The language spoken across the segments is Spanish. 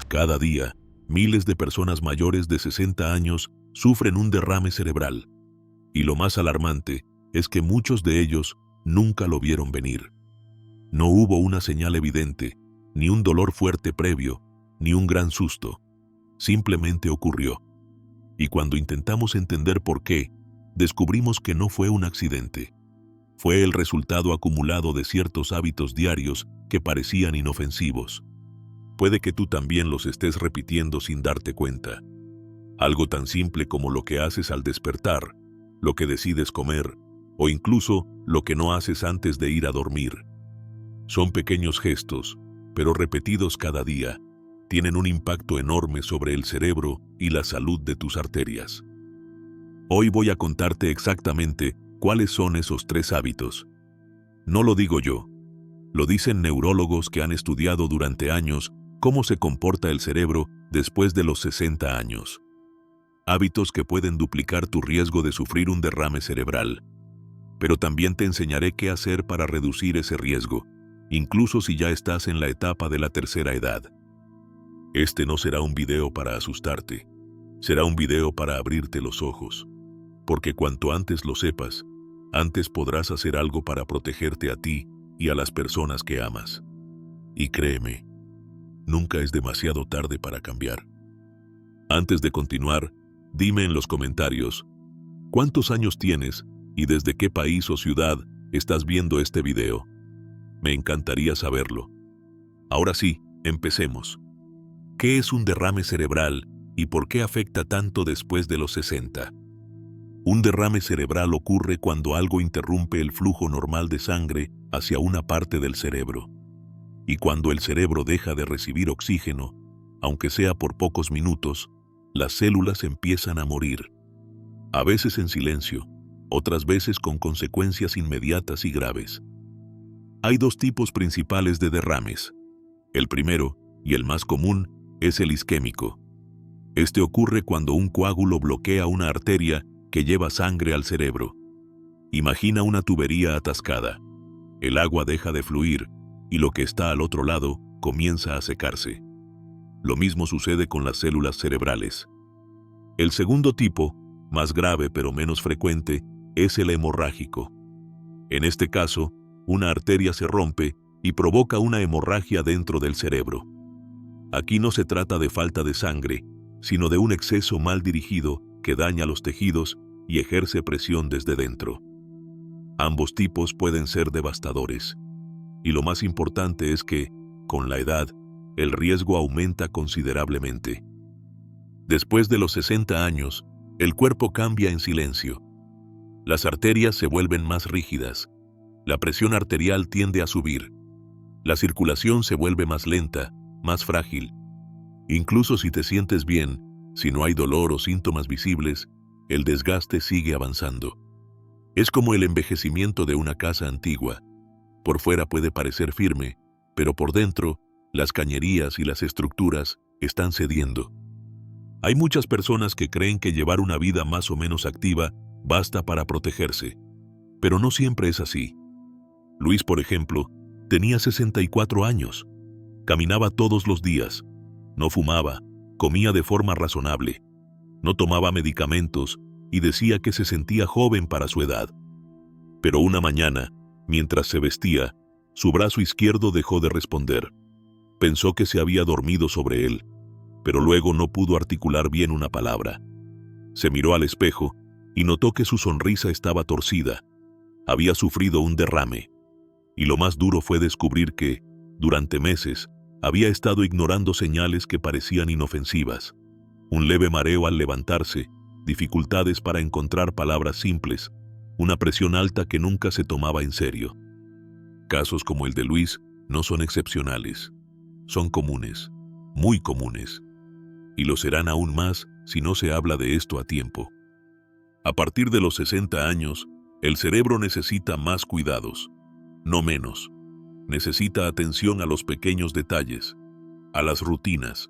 Cada día, miles de personas mayores de 60 años sufren un derrame cerebral. Y lo más alarmante es que muchos de ellos nunca lo vieron venir. No hubo una señal evidente, ni un dolor fuerte previo, ni un gran susto. Simplemente ocurrió. Y cuando intentamos entender por qué, descubrimos que no fue un accidente. Fue el resultado acumulado de ciertos hábitos diarios que parecían inofensivos. Puede que tú también los estés repitiendo sin darte cuenta. Algo tan simple como lo que haces al despertar, lo que decides comer, o incluso lo que no haces antes de ir a dormir. Son pequeños gestos, pero repetidos cada día, tienen un impacto enorme sobre el cerebro y la salud de tus arterias. Hoy voy a contarte exactamente cuáles son esos 3 hábitos. No lo digo yo, lo dicen neurólogos que han estudiado durante años cómo se comporta el cerebro después de los 60 años. Hábitos que pueden duplicar tu riesgo de sufrir un derrame cerebral. Pero también te enseñaré qué hacer para reducir ese riesgo, incluso si ya estás en la etapa de la tercera edad. Este no será un video para asustarte, será un video para abrirte los ojos, porque cuanto antes lo sepas, antes podrás hacer algo para protegerte a ti y a las personas que amas. Y créeme, nunca es demasiado tarde para cambiar. Antes de continuar, dime en los comentarios, ¿cuántos años tienes y desde qué país o ciudad estás viendo este video? Me encantaría saberlo. Ahora sí, empecemos. ¿Qué es un derrame cerebral y por qué afecta tanto después de los 60? Un derrame cerebral ocurre cuando algo interrumpe el flujo normal de sangre hacia una parte del cerebro. Y cuando el cerebro deja de recibir oxígeno, aunque sea por pocos minutos, las células empiezan a morir. A veces en silencio, otras veces con consecuencias inmediatas y graves. Hay 2 tipos principales de derrames. El primero, y el más común, es el isquémico. Este ocurre cuando un coágulo bloquea una arteria que lleva sangre al cerebro. Imagina una tubería atascada. El agua deja de fluir y lo que está al otro lado comienza a secarse. Lo mismo sucede con las células cerebrales. El segundo tipo, más grave pero menos frecuente, es el hemorrágico. En este caso, una arteria se rompe y provoca una hemorragia dentro del cerebro. Aquí no se trata de falta de sangre, sino de un exceso mal dirigido que daña los tejidos y ejerce presión desde dentro. Ambos tipos pueden ser devastadores. Y lo más importante es que, con la edad, el riesgo aumenta considerablemente. Después de los 60 años, el cuerpo cambia en silencio. Las arterias se vuelven más rígidas. La presión arterial tiende a subir. La circulación se vuelve más lenta, más frágil. Incluso si te sientes bien, si no hay dolor o síntomas visibles, el desgaste sigue avanzando. Es como el envejecimiento de una casa antigua. Por fuera puede parecer firme, pero por dentro, las cañerías y las estructuras están cediendo. Hay muchas personas que creen que llevar una vida más o menos activa basta para protegerse, pero no siempre es así. Luis, por ejemplo, tenía 64 años. Caminaba todos los días. No fumaba, comía de forma razonable. No tomaba medicamentos y decía que se sentía joven para su edad. Pero una mañana, mientras se vestía, su brazo izquierdo dejó de responder. Pensó que se había dormido sobre él, pero luego no pudo articular bien una palabra. Se miró al espejo y notó que su sonrisa estaba torcida. Había sufrido un derrame. Y lo más duro fue descubrir que, durante meses, había estado ignorando señales que parecían inofensivas. Un leve mareo al levantarse, dificultades para encontrar palabras simples, una presión alta que nunca se tomaba en serio. Casos como el de Luis no son excepcionales. Son comunes, muy comunes. Y lo serán aún más si no se habla de esto a tiempo. A partir de los 60 años, el cerebro necesita más cuidados, no menos. Necesita atención a los pequeños detalles, a las rutinas,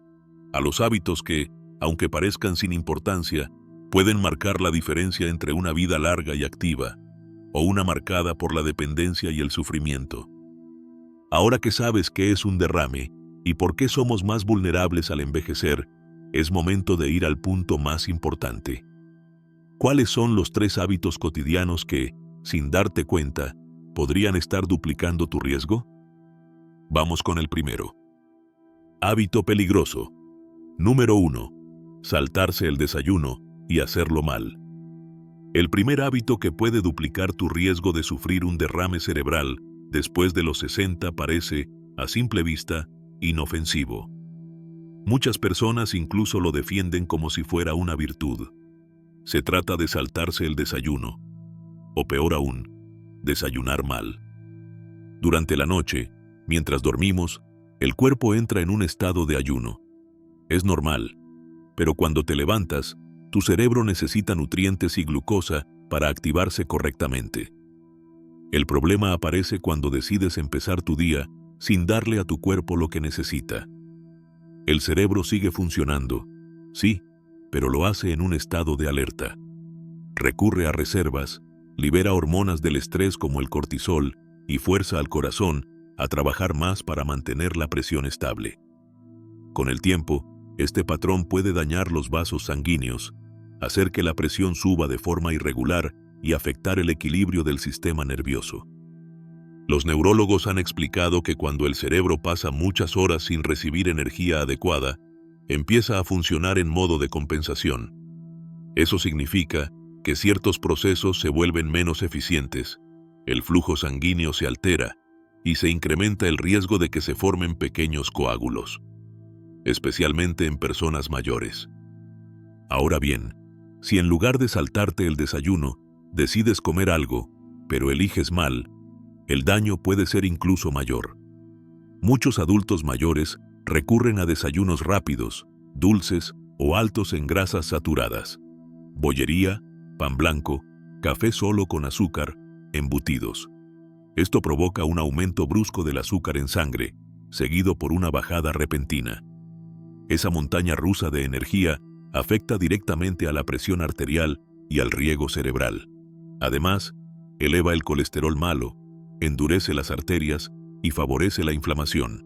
a los hábitos que, aunque parezcan sin importancia, pueden marcar la diferencia entre una vida larga y activa, o una marcada por la dependencia y el sufrimiento. Ahora que sabes qué es un derrame ¿Y por qué somos más vulnerables al envejecer? Es momento de ir al punto más importante. ¿Cuáles son los 3 hábitos cotidianos que, sin darte cuenta, podrían estar duplicando tu riesgo? Vamos con el primero. Hábito peligroso. Número 1. Saltarse el desayuno y hacerlo mal. El primer hábito que puede duplicar tu riesgo de sufrir un derrame cerebral después de los 60 parece, a simple vista, inofensivo. Muchas personas incluso lo defienden como si fuera una virtud. Se trata de saltarse el desayuno, o peor aún, desayunar mal. Durante la noche, mientras dormimos, el cuerpo entra en un estado de ayuno. Es normal, pero cuando te levantas, tu cerebro necesita nutrientes y glucosa para activarse correctamente. El problema aparece cuando decides empezar tu día sin darle a tu cuerpo lo que necesita. El cerebro sigue funcionando, sí, pero lo hace en un estado de alerta. Recurre a reservas, libera hormonas del estrés como el cortisol y fuerza al corazón a trabajar más para mantener la presión estable. Con el tiempo, este patrón puede dañar los vasos sanguíneos, hacer que la presión suba de forma irregular y afectar el equilibrio del sistema nervioso. Los neurólogos han explicado que cuando el cerebro pasa muchas horas sin recibir energía adecuada, empieza a funcionar en modo de compensación. Eso significa que ciertos procesos se vuelven menos eficientes, el flujo sanguíneo se altera y se incrementa el riesgo de que se formen pequeños coágulos, especialmente en personas mayores. Ahora bien, si en lugar de saltarte el desayuno, decides comer algo, pero eliges mal, el daño puede ser incluso mayor. Muchos adultos mayores recurren a desayunos rápidos, dulces o altos en grasas saturadas, bollería, pan blanco, café solo con azúcar, embutidos. Esto provoca un aumento brusco del azúcar en sangre, seguido por una bajada repentina. Esa montaña rusa de energía afecta directamente a la presión arterial y al riego cerebral. Además, eleva el colesterol malo, endurece las arterias y favorece la inflamación.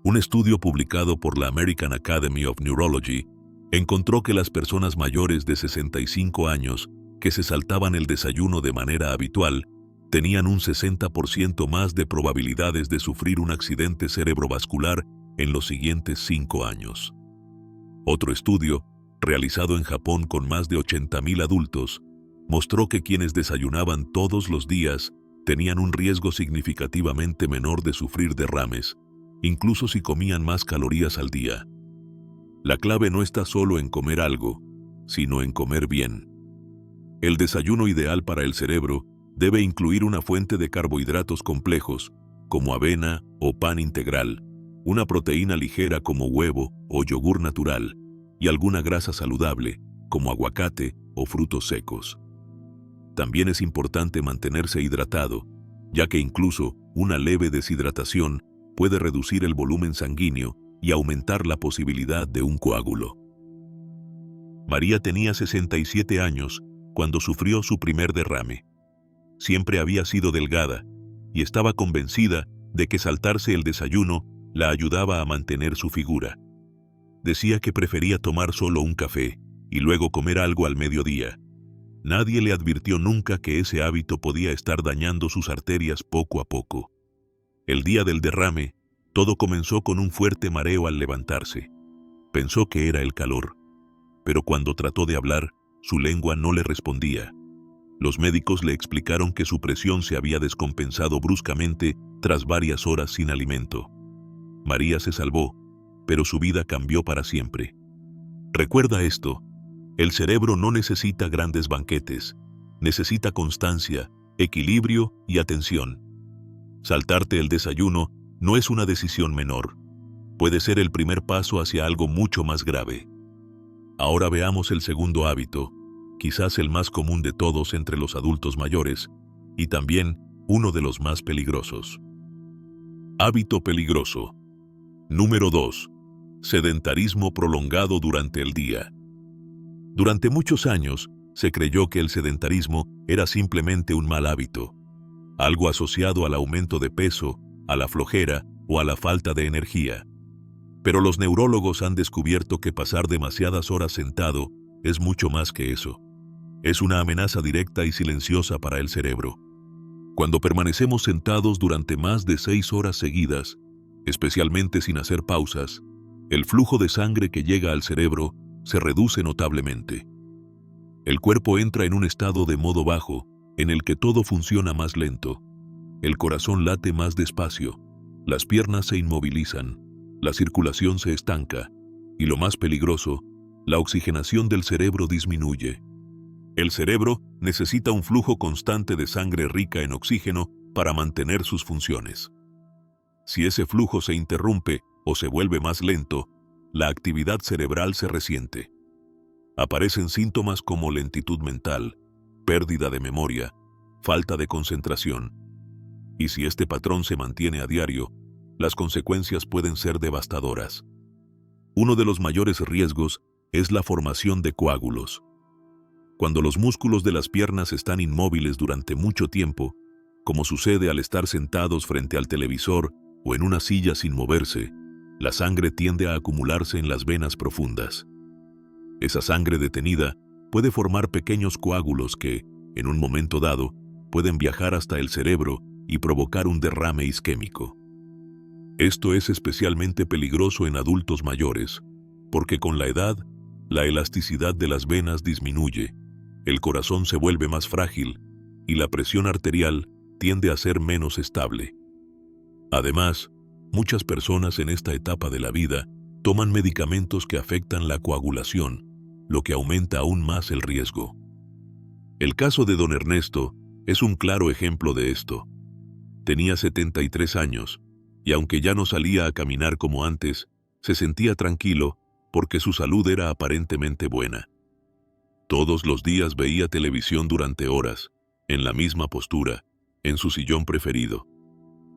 Un estudio publicado por la American Academy of Neurology encontró que las personas mayores de 65 años que se saltaban el desayuno de manera habitual tenían un 60% más de probabilidades de sufrir un accidente cerebrovascular en los siguientes 5 años. Otro estudio, realizado en Japón con más de 80,000 adultos, mostró que quienes desayunaban todos los días tenían un riesgo significativamente menor de sufrir derrames, incluso si comían más calorías al día. La clave no está solo en comer algo, sino en comer bien. El desayuno ideal para el cerebro debe incluir una fuente de carbohidratos complejos, como avena o pan integral, una proteína ligera como huevo o yogur natural, y alguna grasa saludable, como aguacate o frutos secos. También es importante mantenerse hidratado, ya que incluso una leve deshidratación puede reducir el volumen sanguíneo y aumentar la posibilidad de un coágulo. María tenía 67 años cuando sufrió su primer derrame. Siempre había sido delgada y estaba convencida de que saltarse el desayuno la ayudaba a mantener su figura. Decía que prefería tomar solo un café y luego comer algo al mediodía. Nadie le advirtió nunca que ese hábito podía estar dañando sus arterias poco a poco. El día del derrame, todo comenzó con un fuerte mareo al levantarse. Pensó que era el calor, pero cuando trató de hablar, su lengua no le respondía. Los médicos le explicaron que su presión se había descompensado bruscamente tras varias horas sin alimento. María se salvó, pero su vida cambió para siempre. Recuerda esto: el cerebro no necesita grandes banquetes, necesita constancia, equilibrio y atención. Saltarte el desayuno no es una decisión menor. Puede ser el primer paso hacia algo mucho más grave. Ahora veamos el segundo hábito, quizás el más común de todos entre los adultos mayores, y también uno de los más peligrosos. Hábito peligroso. Número 2. Sedentarismo prolongado durante el día. Durante muchos años, se creyó que el sedentarismo era simplemente un mal hábito, algo asociado al aumento de peso, a la flojera o a la falta de energía. Pero los neurólogos han descubierto que pasar demasiadas horas sentado es mucho más que eso. Es una amenaza directa y silenciosa para el cerebro. Cuando permanecemos sentados durante más de 6 horas seguidas, especialmente sin hacer pausas, el flujo de sangre que llega al cerebro se reduce notablemente. El cuerpo entra en un estado de modo bajo, en el que todo funciona más lento. El corazón late más despacio, las piernas se inmovilizan, la circulación se estanca, y lo más peligroso, la oxigenación del cerebro disminuye. El cerebro necesita un flujo constante de sangre rica en oxígeno para mantener sus funciones. Si ese flujo se interrumpe o se vuelve más lento, la actividad cerebral se resiente. Aparecen síntomas como lentitud mental, pérdida de memoria, falta de concentración. Y si este patrón se mantiene a diario, las consecuencias pueden ser devastadoras. Uno de los mayores riesgos es la formación de coágulos. Cuando los músculos de las piernas están inmóviles durante mucho tiempo, como sucede al estar sentados frente al televisor o en una silla sin moverse, la sangre tiende a acumularse en las venas profundas. Esa sangre detenida puede formar pequeños coágulos que, en un momento dado, pueden viajar hasta el cerebro y provocar un derrame isquémico. Esto es especialmente peligroso en adultos mayores, porque con la edad, la elasticidad de las venas disminuye, el corazón se vuelve más frágil y la presión arterial tiende a ser menos estable. Además, muchas personas en esta etapa de la vida toman medicamentos que afectan la coagulación, lo que aumenta aún más el riesgo. El caso de don Ernesto es un claro ejemplo de esto. Tenía 73 años, y aunque ya no salía a caminar como antes, se sentía tranquilo porque su salud era aparentemente buena. Todos los días veía televisión durante horas, en la misma postura, en su sillón preferido.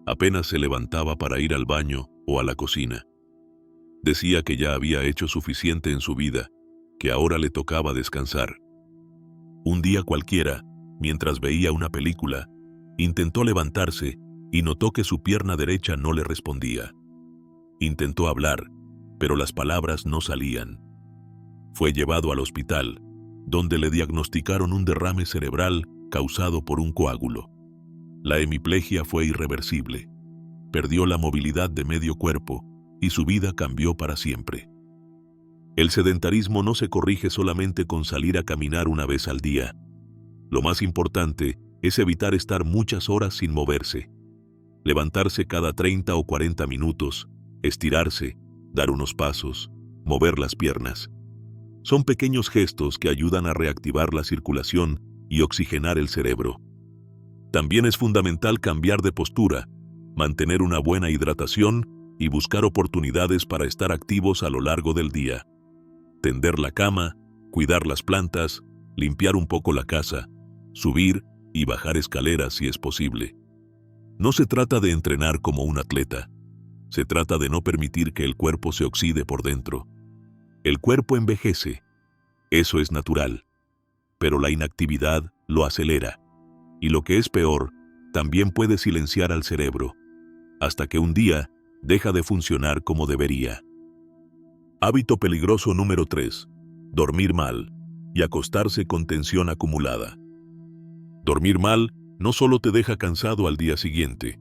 Apenas se levantaba para ir al baño o a la cocina. Decía que ya había hecho suficiente en su vida, que ahora le tocaba descansar. Un día cualquiera, mientras veía una película, intentó levantarse y notó que su pierna derecha no le respondía. Intentó hablar, pero las palabras no salían. Fue llevado al hospital, donde le diagnosticaron un derrame cerebral causado por un coágulo. La hemiplegia fue irreversible. Perdió la movilidad de medio cuerpo y su vida cambió para siempre. El sedentarismo no se corrige solamente con salir a caminar una vez al día. Lo más importante es evitar estar muchas horas sin moverse. Levantarse cada 30 o 40 minutos, estirarse, dar unos pasos, mover las piernas. Son pequeños gestos que ayudan a reactivar la circulación y oxigenar el cerebro. También es fundamental cambiar de postura, mantener una buena hidratación y buscar oportunidades para estar activos a lo largo del día. Tender la cama, cuidar las plantas, limpiar un poco la casa, subir y bajar escaleras si es posible. No se trata de entrenar como un atleta. Se trata de no permitir que el cuerpo se oxide por dentro. El cuerpo envejece. Eso es natural. Pero la inactividad lo acelera. Y lo que es peor, también puede silenciar al cerebro, hasta que un día deja de funcionar como debería. Hábito peligroso número 3. Dormir mal y acostarse con tensión acumulada. Dormir mal no solo te deja cansado al día siguiente.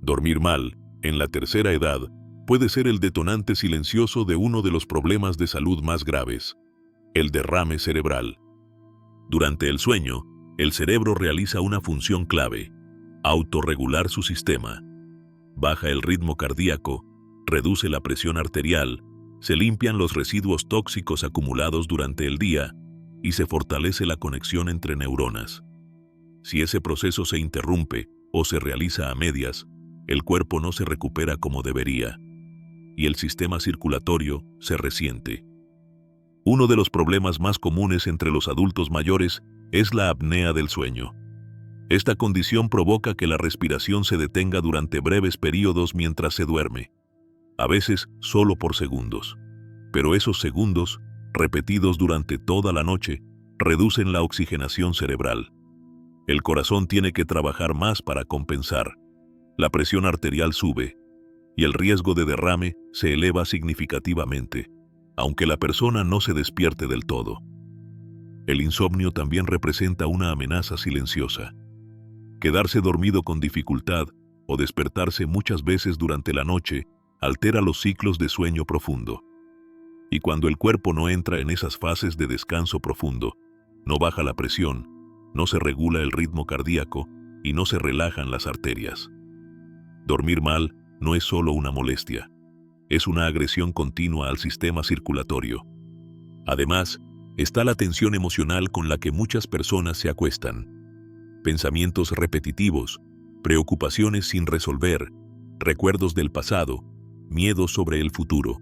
Dormir mal, en la tercera edad, puede ser el detonante silencioso de uno de los problemas de salud más graves, el derrame cerebral. Durante el sueño, el cerebro realiza una función clave: autorregular su sistema. Baja el ritmo cardíaco, reduce la presión arterial, se limpian los residuos tóxicos acumulados durante el día y se fortalece la conexión entre neuronas. Si ese proceso se interrumpe o se realiza a medias, el cuerpo no se recupera como debería y el sistema circulatorio se resiente. Uno de los problemas más comunes entre los adultos mayores es la apnea del sueño. Esta condición provoca que la respiración se detenga durante breves periodos mientras se duerme, a veces solo por segundos. Pero esos segundos, repetidos durante toda la noche, reducen la oxigenación cerebral. El corazón tiene que trabajar más para compensar. La presión arterial sube. y el riesgo de derrame se eleva significativamente, aunque la persona no se despierte del todo. El insomnio también representa una amenaza silenciosa. Quedarse dormido con dificultad o despertarse muchas veces durante la noche altera los ciclos de sueño profundo. Y cuando el cuerpo no entra en esas fases de descanso profundo, no baja la presión, no se regula el ritmo cardíaco y no se relajan las arterias. Dormir mal no es solo una molestia, es una agresión continua al sistema circulatorio. Además, está la tensión emocional con la que muchas personas se acuestan. Pensamientos repetitivos, preocupaciones sin resolver, recuerdos del pasado, miedos sobre el futuro.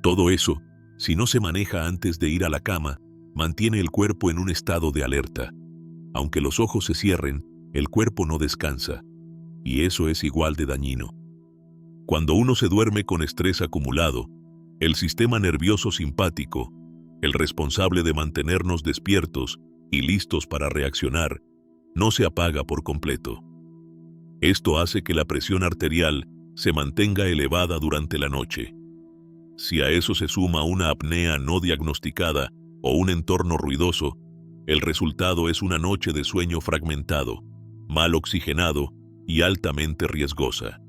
Todo eso, si no se maneja antes de ir a la cama, mantiene el cuerpo en un estado de alerta. Aunque los ojos se cierren, el cuerpo no descansa, y eso es igual de dañino. Cuando uno se duerme con estrés acumulado, el sistema nervioso simpático, el responsable de mantenernos despiertos y listos para reaccionar, no se apaga por completo. Esto hace que la presión arterial se mantenga elevada durante la noche. Si a eso se suma una apnea no diagnosticada o un entorno ruidoso, el resultado es una noche de sueño fragmentado, mal oxigenado y altamente riesgosa.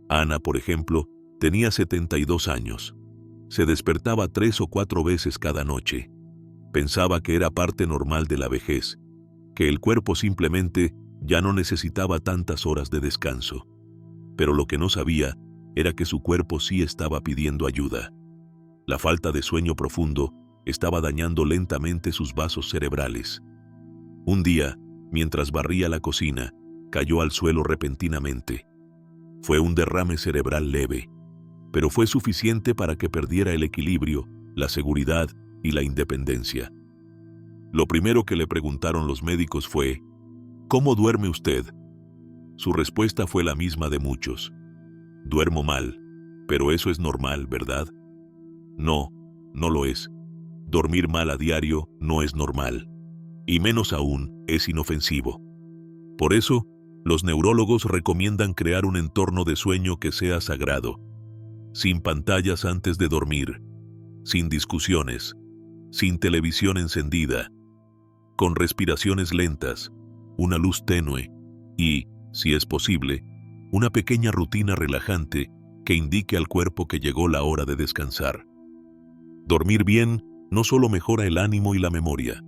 Ana, por ejemplo, tenía 72 años. Se despertaba 3 o 4 veces cada noche. Pensaba que era parte normal de la vejez, que el cuerpo simplemente ya no necesitaba tantas horas de descanso. Pero lo que no sabía era que su cuerpo sí estaba pidiendo ayuda. La falta de sueño profundo estaba dañando lentamente sus vasos cerebrales. Un día, mientras barría la cocina, cayó al suelo repentinamente. Fue un derrame cerebral leve, pero fue suficiente para que perdiera el equilibrio, la seguridad y la independencia. Lo primero que le preguntaron los médicos fue: ¿cómo duerme usted? Su respuesta fue la misma de muchos: duermo mal, pero eso es normal, ¿verdad? No, no lo es. Dormir mal a diario no es normal, y menos aún es inofensivo. Por eso, los neurólogos recomiendan crear un entorno de sueño que sea sagrado, sin pantallas antes de dormir, sin discusiones, sin televisión encendida, con respiraciones lentas, una luz tenue y, si es posible, una pequeña rutina relajante que indique al cuerpo que llegó la hora de descansar. Dormir bien no solo mejora el ánimo y la memoria,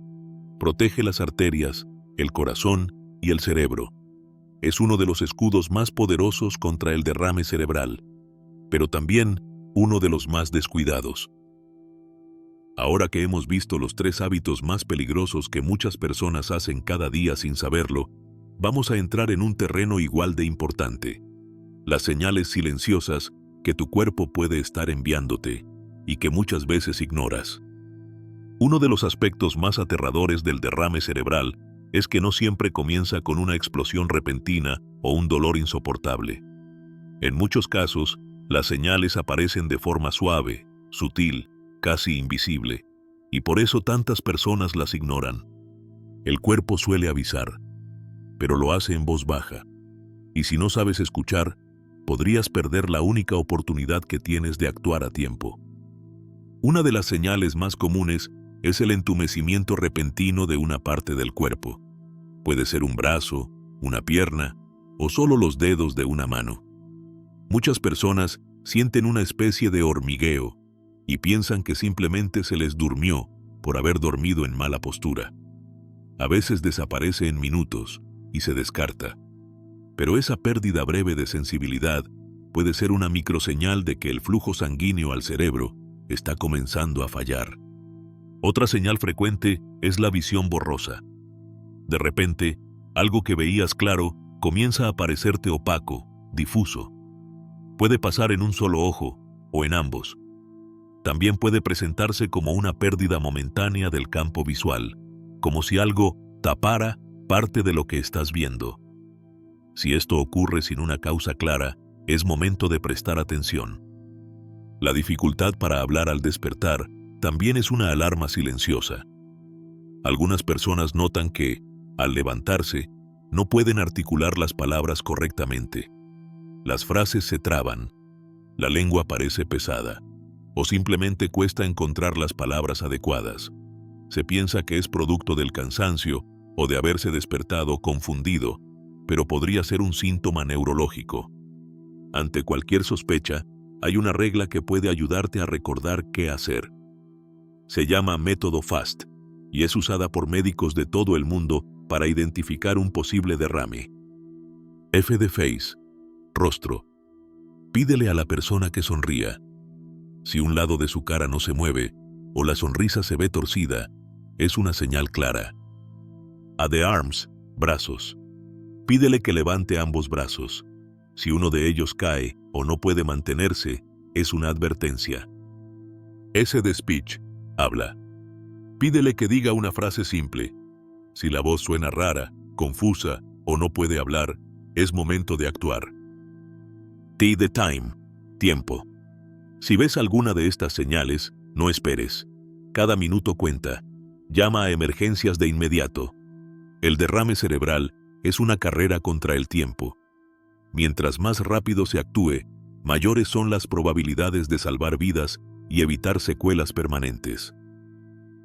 protege las arterias, el corazón y el cerebro. Es uno de los escudos más poderosos contra el derrame cerebral, pero también uno de los más descuidados. Ahora que hemos visto los 3 hábitos más peligrosos que muchas personas hacen cada día sin saberlo, vamos a entrar en un terreno igual de importante: las señales silenciosas que tu cuerpo puede estar enviándote y que muchas veces ignoras. Uno de los aspectos más aterradores del derrame cerebral es que no siempre comienza con una explosión repentina o un dolor insoportable. En muchos casos, las señales aparecen de forma suave, sutil, casi invisible, y por eso tantas personas las ignoran. El cuerpo suele avisar, pero lo hace en voz baja, y si no sabes escuchar, podrías perder la única oportunidad que tienes de actuar a tiempo. Una de las señales más comunes es el entumecimiento repentino de una parte del cuerpo. Puede ser un brazo, una pierna o solo los dedos de una mano. Muchas personas sienten una especie de hormigueo y piensan que simplemente se les durmió por haber dormido en mala postura. A veces desaparece en minutos y se descarta. Pero esa pérdida breve de sensibilidad puede ser una microseñal de que el flujo sanguíneo al cerebro está comenzando a fallar. Otra señal frecuente es la visión borrosa. De repente, algo que veías claro comienza a parecerte opaco, difuso. Puede pasar en un solo ojo o en ambos. También puede presentarse como una pérdida momentánea del campo visual, como si algo tapara parte de lo que estás viendo. Si esto ocurre sin una causa clara, es momento de prestar atención. La dificultad para hablar al despertar también es una alarma silenciosa. Algunas personas notan que, al levantarse, no pueden articular las palabras correctamente. Las frases se traban, la lengua parece pesada, o simplemente cuesta encontrar las palabras adecuadas. Se piensa que es producto del cansancio o de haberse despertado confundido, pero podría ser un síntoma neurológico. Ante cualquier sospecha, hay una regla que puede ayudarte a recordar qué hacer. Se llama método FAST y es usada por médicos de todo el mundo para identificar un posible derrame. F de face, rostro. Pídele a la persona que sonría. Si un lado de su cara no se mueve o la sonrisa se ve torcida, es una señal clara. A de arms, brazos. Pídele que levante ambos brazos. Si uno de ellos cae o no puede mantenerse, es una advertencia. S de speech, habla. Pídele que diga una frase simple. Si la voz suena rara, confusa o no puede hablar, es momento de actuar. T de time, tiempo. Si ves alguna de estas señales, no esperes. Cada minuto cuenta. Llama a emergencias de inmediato. El derrame cerebral es una carrera contra el tiempo. Mientras más rápido se actúe, mayores son las probabilidades de salvar vidas y evitar secuelas permanentes.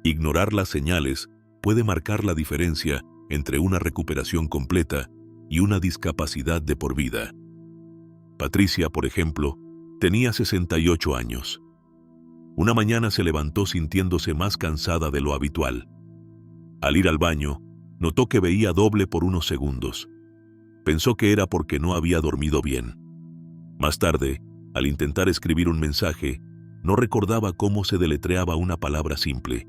Ignorar las señales puede marcar la diferencia entre una recuperación completa y una discapacidad de por vida. Patricia, por ejemplo, tenía 68 años. Una mañana se levantó sintiéndose más cansada de lo habitual. Al ir al baño, notó que veía doble por unos segundos. Pensó que era porque no había dormido bien. Más tarde, al intentar escribir un mensaje, no recordaba cómo se deletreaba una palabra simple.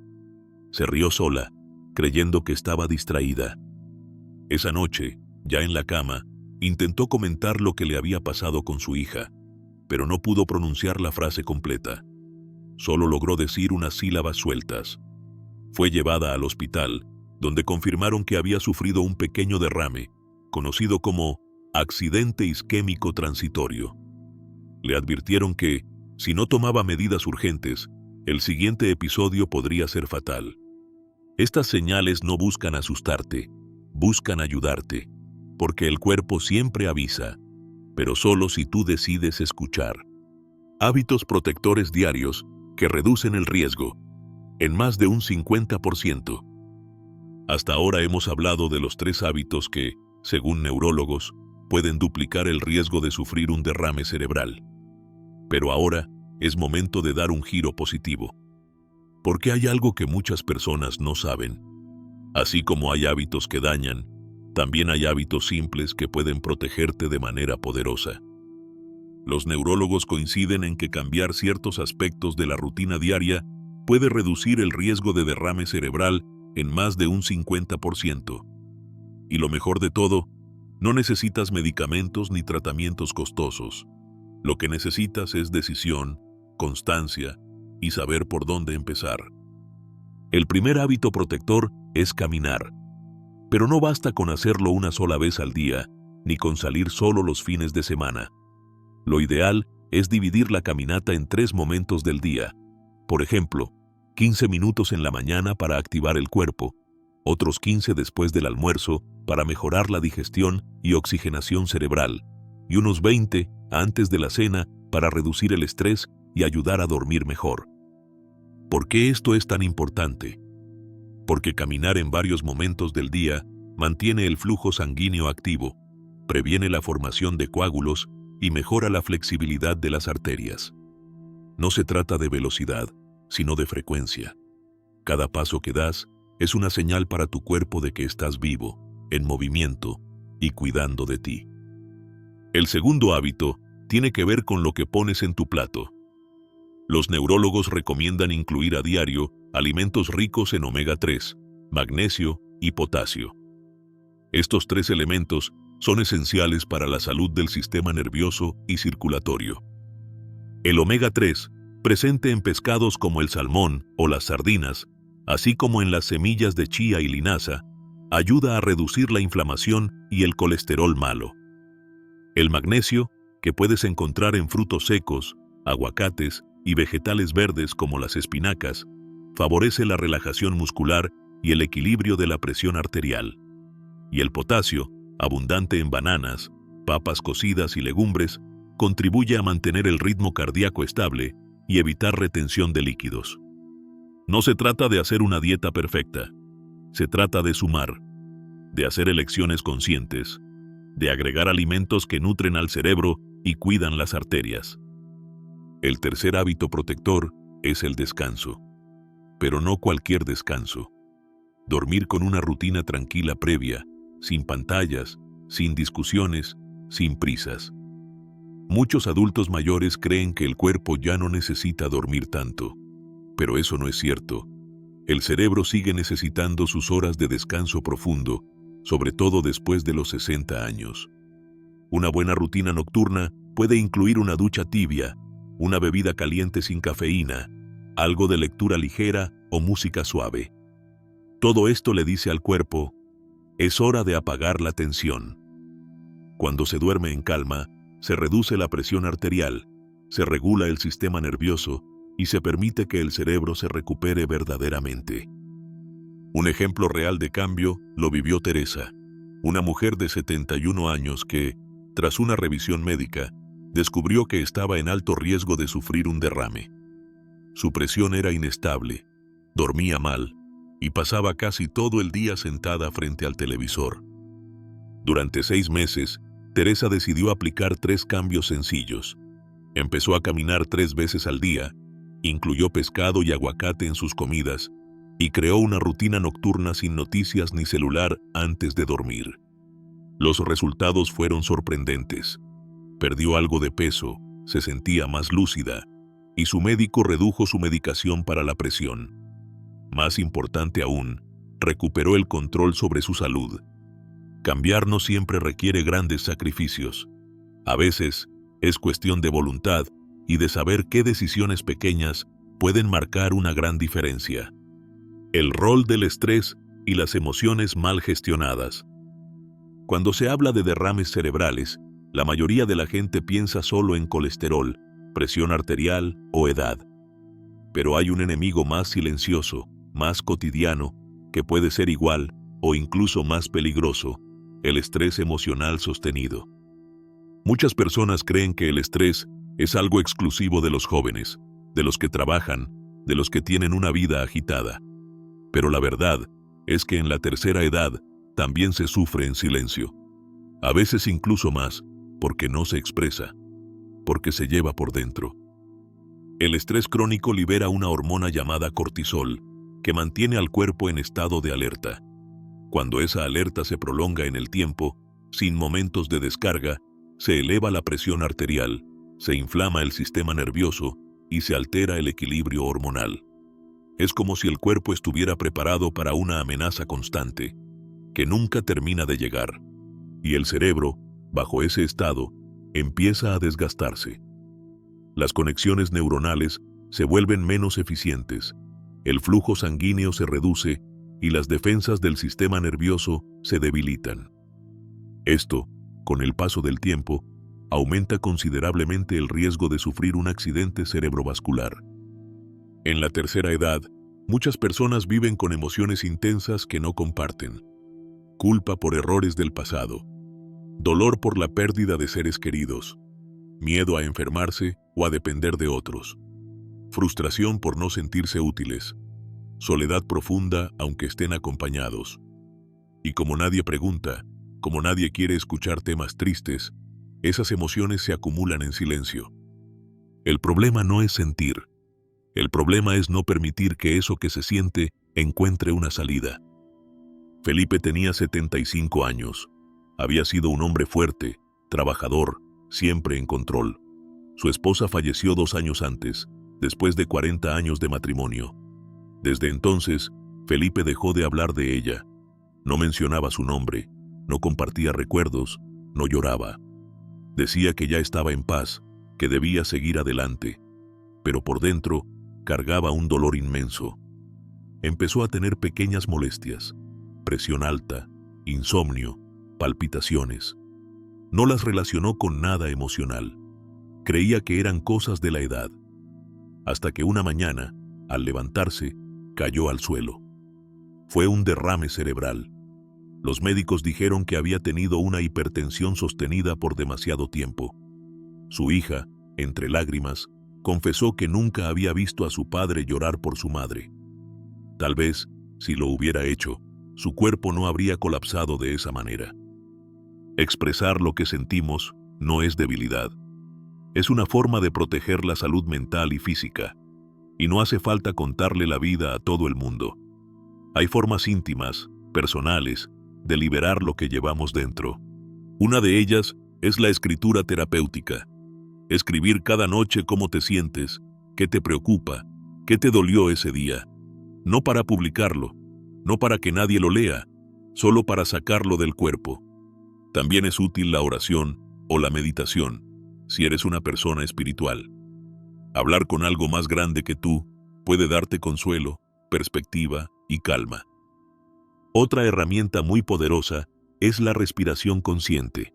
Se rió sola, creyendo que estaba distraída. Esa noche, ya en la cama, intentó comentar lo que le había pasado con su hija, pero no pudo pronunciar la frase completa. Solo logró decir unas sílabas sueltas. Fue llevada al hospital, donde confirmaron que había sufrido un pequeño derrame, conocido como accidente isquémico transitorio. Le advirtieron que, si no tomaba medidas urgentes, el siguiente episodio podría ser fatal. Estas señales no buscan asustarte, buscan ayudarte, porque el cuerpo siempre avisa, pero solo si tú decides escuchar. Hábitos protectores diarios que reducen el riesgo en más de un 50%. Hasta ahora hemos hablado de los 3 hábitos que, según neurólogos, pueden duplicar el riesgo de sufrir un derrame cerebral. Pero ahora es momento de dar un giro positivo. Porque hay algo que muchas personas no saben. Así como hay hábitos que dañan, también hay hábitos simples que pueden protegerte de manera poderosa. Los neurólogos coinciden en que cambiar ciertos aspectos de la rutina diaria puede reducir el riesgo de derrame cerebral en más de un 50%. Y lo mejor de todo, no necesitas medicamentos ni tratamientos costosos. Lo que necesitas es decisión, constancia y saber por dónde empezar. El primer hábito protector es caminar. Pero no basta con hacerlo una sola vez al día, ni con salir solo los fines de semana. Lo ideal es dividir la caminata en 3 momentos del día. Por ejemplo, 15 minutos en la mañana para activar el cuerpo, otros 15 después del almuerzo para mejorar la digestión y oxigenación cerebral, y unos 20 antes de la cena para reducir el estrés y ayudar a dormir mejor. ¿Por qué esto es tan importante? Porque caminar en varios momentos del día mantiene el flujo sanguíneo activo, previene la formación de coágulos y mejora la flexibilidad de las arterias. No se trata de velocidad, sino de frecuencia. Cada paso que das es una señal para tu cuerpo de que estás vivo, en movimiento y cuidando de ti. El segundo hábito tiene que ver con lo que pones en tu plato. Los neurólogos recomiendan incluir a diario alimentos ricos en omega 3, magnesio y potasio. Estos 3 elementos son esenciales para la salud del sistema nervioso y circulatorio. El omega 3, presente en pescados como el salmón o las sardinas, así como en las semillas de chía y linaza, ayuda a reducir la inflamación y el colesterol malo. El magnesio, que puedes encontrar en frutos secos, aguacates y vegetales verdes como las espinacas, favorece la relajación muscular y el equilibrio de la presión arterial. Y el potasio, abundante en bananas, papas cocidas y legumbres, contribuye a mantener el ritmo cardíaco estable y evitar retención de líquidos. No se trata de hacer una dieta perfecta, se trata de sumar, de hacer elecciones conscientes, de agregar alimentos que nutren al cerebro y cuidan las arterias. El tercer hábito protector es el descanso, pero no cualquier descanso. Dormir con una rutina tranquila previa, sin pantallas, sin discusiones, sin prisas. Muchos adultos mayores creen que el cuerpo ya no necesita dormir tanto, pero eso no es cierto. El cerebro sigue necesitando sus horas de descanso profundo, sobre todo después de los 60 años. Una buena rutina nocturna puede incluir una ducha tibia, una bebida caliente sin cafeína, algo de lectura ligera o música suave. Todo esto le dice al cuerpo, es hora de apagar la tensión. Cuando se duerme en calma, se reduce la presión arterial, se regula el sistema nervioso y se permite que el cerebro se recupere verdaderamente. Un ejemplo real de cambio lo vivió Teresa, una mujer de 71 años que, tras una revisión médica, descubrió que estaba en alto riesgo de sufrir un derrame. Su presión era inestable, dormía mal y pasaba casi todo el día sentada frente al televisor. Durante 6 meses, Teresa decidió aplicar 3 cambios sencillos. Empezó a caminar 3 veces al día, incluyó pescado y aguacate en sus comidas y creó una rutina nocturna sin noticias ni celular antes de dormir. Los resultados fueron sorprendentes. Perdió algo de peso, se sentía más lúcida y su médico redujo su medicación para la presión. Más importante aún, recuperó el control sobre su salud. Cambiar no siempre requiere grandes sacrificios. A veces, es cuestión de voluntad y de saber qué decisiones pequeñas pueden marcar una gran diferencia. El rol del estrés y las emociones mal gestionadas. Cuando se habla de derrames cerebrales, la mayoría de la gente piensa solo en colesterol, presión arterial o edad. Pero hay un enemigo más silencioso, más cotidiano, que puede ser igual o incluso más peligroso: el estrés emocional sostenido. Muchas personas creen que el estrés es algo exclusivo de los jóvenes, de los que trabajan, de los que tienen una vida agitada. Pero la verdad es que en la tercera edad también se sufre en silencio. A veces incluso más, porque no se expresa, porque se lleva por dentro. El estrés crónico libera una hormona llamada cortisol, que mantiene al cuerpo en estado de alerta. Cuando esa alerta se prolonga en el tiempo, sin momentos de descarga, se eleva la presión arterial, se inflama el sistema nervioso y se altera el equilibrio hormonal. Es como si el cuerpo estuviera preparado para una amenaza constante, que nunca termina de llegar. Y el cerebro, bajo ese estado, empieza a desgastarse. Las conexiones neuronales se vuelven menos eficientes, el flujo sanguíneo se reduce y las defensas del sistema nervioso se debilitan. Esto, con el paso del tiempo, aumenta considerablemente el riesgo de sufrir un accidente cerebrovascular. En la tercera edad, muchas personas viven con emociones intensas que no comparten. Culpa por errores del pasado, dolor por la pérdida de seres queridos, miedo a enfermarse o a depender de otros, frustración por no sentirse útiles, soledad profunda aunque estén acompañados. Y como nadie pregunta, como nadie quiere escuchar temas tristes, esas emociones se acumulan en silencio. El problema no es sentir. El problema es no permitir que eso que se siente encuentre una salida. Felipe tenía 75 años. Había sido un hombre fuerte, trabajador, siempre en control. Su esposa falleció 2 años antes, después de 40 años de matrimonio. Desde entonces, Felipe dejó de hablar de ella. No mencionaba su nombre, no compartía recuerdos, no lloraba. Decía que ya estaba en paz, que debía seguir adelante, pero por dentro cargaba un dolor inmenso. Empezó a tener pequeñas molestias, presión alta, insomnio, palpitaciones. No las relacionó con nada emocional. Creía que eran cosas de la edad. Hasta que una mañana, al levantarse, cayó al suelo. Fue un derrame cerebral. Los médicos dijeron que había tenido una hipertensión sostenida por demasiado tiempo. Su hija, entre lágrimas, confesó que nunca había visto a su padre llorar por su madre. Tal vez, si lo hubiera hecho, su cuerpo no habría colapsado de esa manera. Expresar lo que sentimos no es debilidad. Es una forma de proteger la salud mental y física, y no hace falta contarle la vida a todo el mundo. Hay formas íntimas, personales, de liberar lo que llevamos dentro. Una de ellas es la escritura terapéutica. Escribir cada noche cómo te sientes, qué te preocupa, qué te dolió ese día. No para publicarlo, no para que nadie lo lea, solo para sacarlo del cuerpo. También es útil la oración o la meditación, si eres una persona espiritual. Hablar con algo más grande que tú puede darte consuelo, perspectiva y calma. Otra herramienta muy poderosa es la respiración consciente.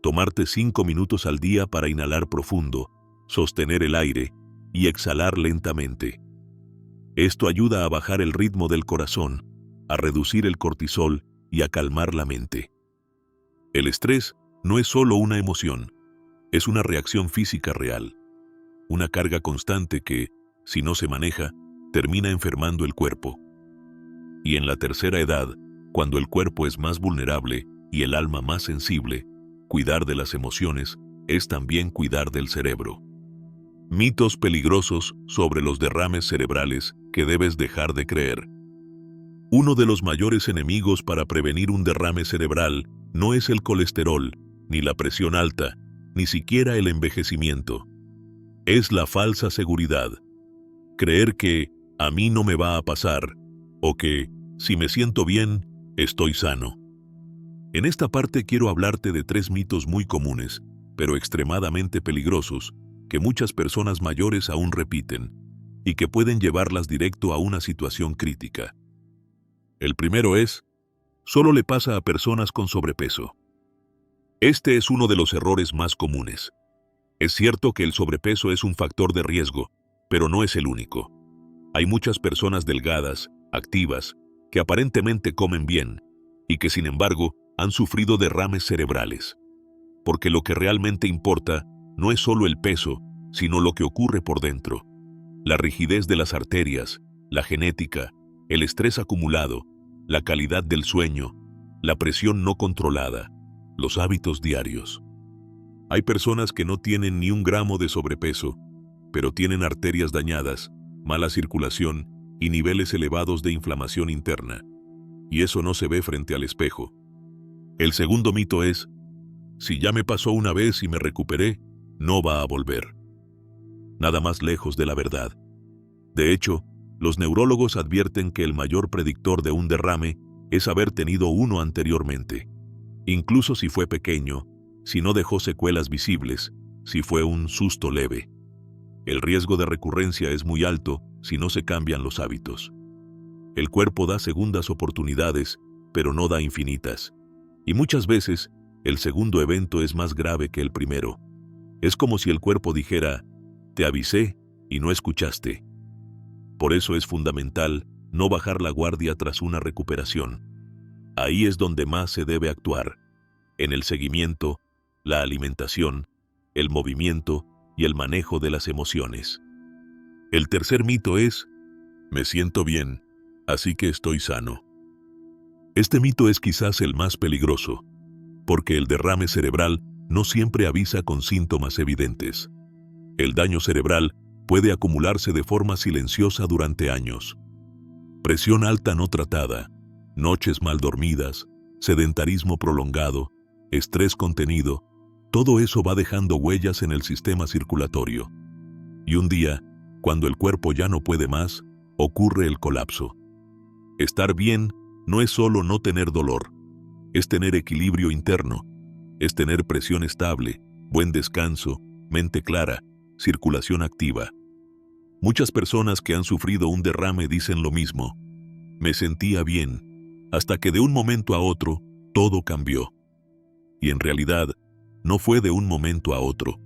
Tomarte 5 minutos al día para inhalar profundo, sostener el aire y exhalar lentamente. Esto ayuda a bajar el ritmo del corazón, a reducir el cortisol y a calmar la mente. El estrés no es solo una emoción, es una reacción física real. Una carga constante que, si no se maneja, termina enfermando el cuerpo. Y en la tercera edad, cuando el cuerpo es más vulnerable y el alma más sensible, cuidar de las emociones es también cuidar del cerebro. Mitos peligrosos sobre los derrames cerebrales que debes dejar de creer. Uno de los mayores enemigos para prevenir un derrame cerebral no es el colesterol, ni la presión alta, ni siquiera el envejecimiento. Es la falsa seguridad. Creer que a mí no me va a pasar, o que, si me siento bien, estoy sano. En esta parte quiero hablarte de 3 mitos muy comunes, pero extremadamente peligrosos, que muchas personas mayores aún repiten, y que pueden llevarlas directo a una situación crítica. El primero es, solo le pasa a personas con sobrepeso. Este es uno de los errores más comunes. Es cierto que el sobrepeso es un factor de riesgo, pero no es el único. Hay muchas personas delgadas, activas, que aparentemente comen bien, y que sin embargo han sufrido derrames cerebrales. Porque lo que realmente importa no es solo el peso, sino lo que ocurre por dentro. La rigidez de las arterias, la genética, el estrés acumulado, la calidad del sueño, la presión no controlada, los hábitos diarios. Hay personas que no tienen ni 1 gramo de sobrepeso, pero tienen arterias dañadas, mala circulación y niveles elevados de inflamación interna. Y eso no se ve frente al espejo. El segundo mito es, si ya me pasó una vez y me recuperé, no va a volver. Nada más lejos de la verdad. De hecho, los neurólogos advierten que el mayor predictor de un derrame es haber tenido uno anteriormente. Incluso si fue pequeño, si no dejó secuelas visibles, si fue un susto leve. El riesgo de recurrencia es muy alto si no se cambian los hábitos. El cuerpo da segundas oportunidades, pero no da infinitas. Y muchas veces, el segundo evento es más grave que el primero. Es como si el cuerpo dijera, te avisé y no escuchaste. Por eso es fundamental no bajar la guardia tras una recuperación. Ahí es donde más se debe actuar, en el seguimiento, la alimentación, el movimiento y el manejo de las emociones. El tercer mito es, me siento bien, así que estoy sano. Este mito es quizás el más peligroso, porque el derrame cerebral no siempre avisa con síntomas evidentes. El daño cerebral puede acumularse de forma silenciosa durante años. Presión alta no tratada, noches mal dormidas, sedentarismo prolongado, estrés contenido, todo eso va dejando huellas en el sistema circulatorio. Y un día, cuando el cuerpo ya no puede más, ocurre el colapso. Estar bien no es solo no tener dolor, es tener equilibrio interno, es tener presión estable, buen descanso, mente clara, circulación activa. Muchas personas que han sufrido un derrame dicen lo mismo. Me sentía bien, hasta que de un momento a otro, todo cambió. Y en realidad, no fue de un momento a otro.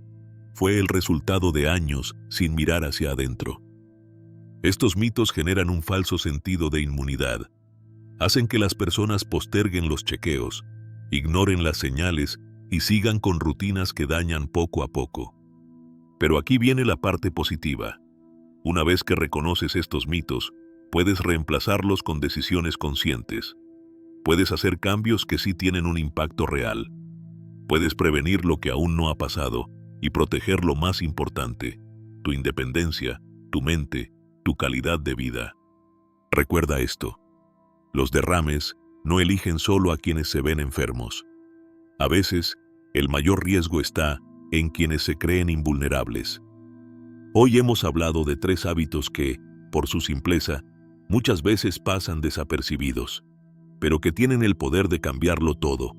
Fue el resultado de años sin mirar hacia adentro. Estos mitos generan un falso sentido de inmunidad. hacen que las personas posterguen los chequeos, ignoren las señales y sigan con rutinas que dañan poco a poco. Pero aquí viene la parte positiva. Una vez que reconoces estos mitos, puedes reemplazarlos con decisiones conscientes. Puedes hacer cambios que sí tienen un impacto real. Puedes prevenir lo que aún no ha pasado y proteger lo más importante, tu independencia, tu mente, tu calidad de vida. Recuerda esto: los derrames no eligen solo a quienes se ven enfermos. A veces, el mayor riesgo está en quienes se creen invulnerables. Hoy hemos hablado de 3 hábitos que, por su simpleza, muchas veces pasan desapercibidos, pero que tienen el poder de cambiarlo todo.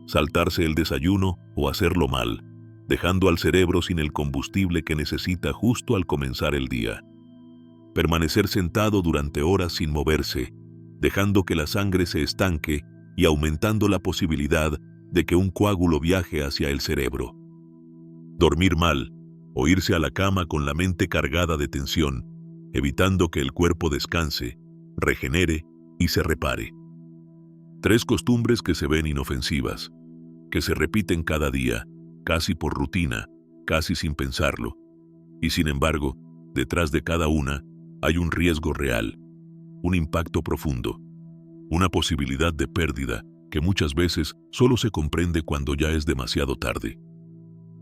Saltarse el desayuno o hacerlo mal, dejando al cerebro sin el combustible que necesita justo al comenzar el día. Permanecer sentado durante horas sin moverse, dejando que la sangre se estanque y aumentando la posibilidad de que un coágulo viaje hacia el cerebro. Dormir mal, o irse a la cama con la mente cargada de tensión, evitando que el cuerpo descanse, regenere y se repare. 3 costumbres que se ven inofensivas, que se repiten cada día, casi por rutina, casi sin pensarlo. Y sin embargo, detrás de cada una hay un riesgo real, un impacto profundo, una posibilidad de pérdida que muchas veces solo se comprende cuando ya es demasiado tarde.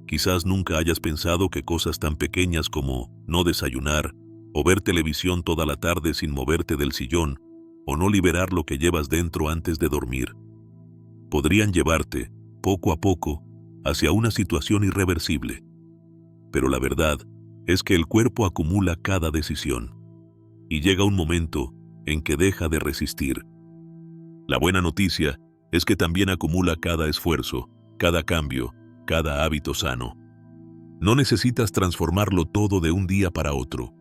Quizás nunca hayas pensado que cosas tan pequeñas como no desayunar, o ver televisión toda la tarde sin moverte del sillón, o no liberar lo que llevas dentro antes de dormir, podrían llevarte, poco a poco, hacia una situación irreversible. Pero la verdad es que el cuerpo acumula cada decisión, y llega un momento en que deja de resistir. La buena noticia es que también acumula cada esfuerzo, cada cambio, cada hábito sano. No necesitas transformarlo todo de un día para otro,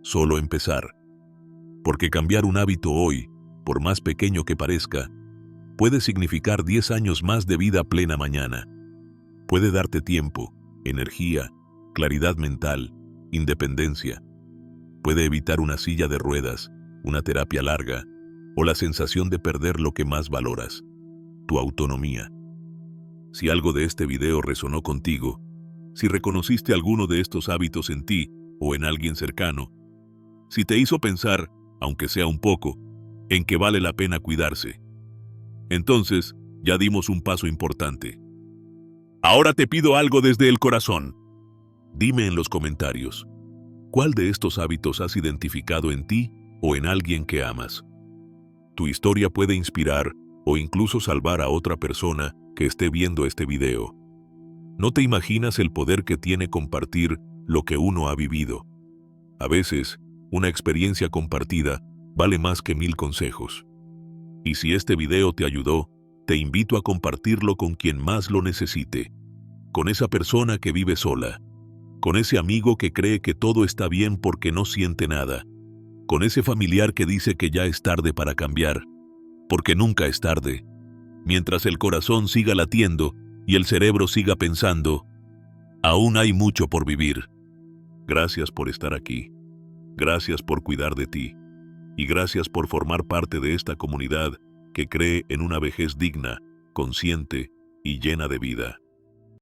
solo empezar. Porque cambiar un hábito hoy, por más pequeño que parezca, puede significar 10 años más de vida plena mañana. Puede darte tiempo, energía, claridad mental, independencia. Puede evitar una silla de ruedas, una terapia larga, o la sensación de perder lo que más valoras, tu autonomía. Si algo de este video resonó contigo, si reconociste alguno de estos hábitos en ti o en alguien cercano, si te hizo pensar, aunque sea un poco, en que vale la pena cuidarse, entonces ya dimos un paso importante. Ahora te pido algo desde el corazón. Dime en los comentarios, ¿cuál de estos hábitos has identificado en ti o en alguien que amas? Tu historia puede inspirar o incluso salvar a otra persona que esté viendo este video. No te imaginas el poder que tiene compartir lo que uno ha vivido. A veces, una experiencia compartida vale más que 1000 consejos. Y si este video te ayudó, te invito a compartirlo con quien más lo necesite, con esa persona que vive sola, con ese amigo que cree que todo está bien porque no siente nada, con ese familiar que dice que ya es tarde para cambiar, porque nunca es tarde, mientras el corazón siga latiendo y el cerebro siga pensando, aún hay mucho por vivir. Gracias por estar aquí, gracias por cuidar de ti, y gracias por formar parte de esta comunidad que cree en una vejez digna, consciente y llena de vida.